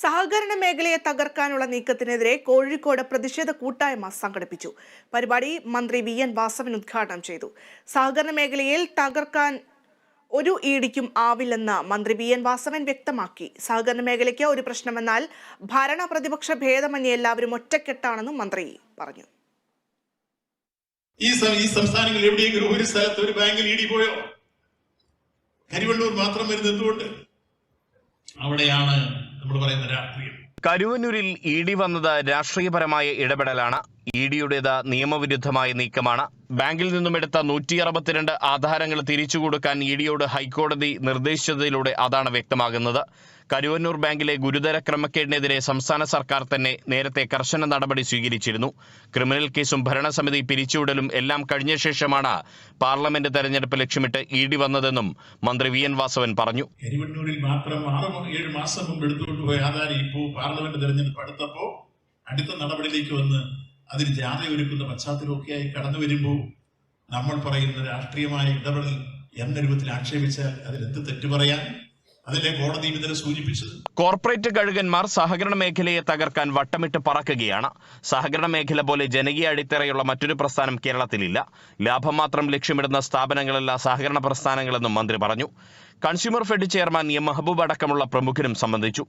സഹകരണ മേഖലയെ തകർക്കാനുള്ള നീക്കത്തിനെതിരെ കോഴിക്കോട് പ്രതിഷേധ കൂട്ടായ്മ സംഘടിപ്പിച്ചു. പരിപാടി മന്ത്രി വി.എൻ. വാസവൻ ഉദ്ഘാടനം ചെയ്തു. സഹകരണ മേഖലയിൽ തകർക്കാൻ ഒരു ഇഡിക്കും ആവില്ലെന്ന് മന്ത്രി വി.എൻ. വാസവൻ വ്യക്തമാക്കി. സഹകരണ മേഖലയ്ക്ക് ഒരു പ്രശ്നമെന്നാൽ ഭരണ പ്രതിപക്ഷ ഭേദമന്യേ എല്ലാവരും ഒറ്റക്കെട്ടാണെന്നും മന്ത്രി പറഞ്ഞു. ഈ സംസ്ഥാനങ്ങളിൽ എവിടെയെങ്കിലും ഒരു സ്ഥലത്ത് ഒരു ബാങ്കിൽ ഇഡി പോയോ? കരിവള്ളൂർ മാത്രം വരുന്നത് എന്തുകൊണ്ട്? അവിടെയാണ് നമ്മൾ പറയുന്ന രാഷ്ട്രീയം. കരുവന്നൂരിൽ ഇഡി വന്നത് രാഷ്ട്രീയപരമായ ഇടപെടലാണ്. ഇഡിയുടേത് നിയമവിരുദ്ധമായ നീക്കമാണ്. ബാങ്കിൽ നിന്നും എടുത്ത 162 ആധാരങ്ങൾ തിരിച്ചു കൊടുക്കാൻ ഇഡിയോട് ഹൈക്കോടതി നിർദ്ദേശിച്ചതിലൂടെ അതാണ് വ്യക്തമാകുന്നത്. കരുവന്നൂർ ബാങ്കിലെ ഗുരുതര ക്രമക്കേടിനെതിരെ സംസ്ഥാന സർക്കാർ തന്നെ നേരത്തെ കർശന നടപടി സ്വീകരിച്ചിരുന്നു. ക്രിമിനൽ കേസും ഭരണസമിതി പിരിച്ചുവിടലും എല്ലാം കഴിഞ്ഞ ശേഷമാണ് പാർലമെന്റ് തെരഞ്ഞെടുപ്പ് ലക്ഷ്യമിട്ട് ഇഡി വന്നതെന്നും മന്ത്രി വി.എൻ. വാസവൻ പറഞ്ഞു. കരിവന്നൂരിൽ മാത്രം 6-7 മാസം മുമ്പ് എടുത്തുകൊണ്ടുപോയ ആധാരം ഇപ്പോൾ പാർലമെന്റ് തെരഞ്ഞെടുപ്പ് അടുത്തപ്പോൾ അടുത്ത നടപടിയിലേക്ക് വന്ന് അതിന് ജാഥ ഒരുക്കുന്ന പശ്ചാത്തലമൊക്കെയായി കടന്നു വരുമ്പോൾ നമ്മൾ പറയുന്ന രാഷ്ട്രീയമായ ഇടപെടൽ എന്ന രൂപത്തിൽ ആക്ഷേപിച്ചാൽ അതിലെന്ത് തെറ്റു പറയാൻ? അതിലെ കോടതി ഇന്നലെ സൂചിപ്പിച്ചത് കോർപ്പറേറ്റ് കഴുകന്മാർ സഹകരണ മേഖലയെ തകർക്കാൻ വട്ടമിട്ട് പറക്കുകയാണ്. സഹകരണ മേഖല പോലെ ജനകീയ അടിത്തറയുള്ള മറ്റൊരു പ്രസ്ഥാനം കേരളത്തിലില്ല. ലാഭം മാത്രം ലക്ഷ്യമിടുന്ന സ്ഥാപനങ്ങളല്ല സഹകരണ പ്രസ്ഥാനങ്ങളെന്നും മന്ത്രി പറഞ്ഞു. Consumer fed chairman M Mahbub അടക്കമുള്ള പ്രമുഖരും സംബന്ധിച്ചു.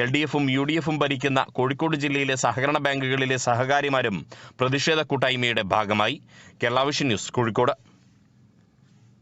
LDF-ഉം UDF-ഉം ഭരിക്കുന്ന കോഴിക്കോട് ജില്ലയിലെ സഹകരണ ബാങ്കുകളിലെ സഹകാരിമാരും പ്രതിഷേധ കൂട്ടായ്മയുടെ ഭാഗമായി. Kerala vision news, Kozhikode.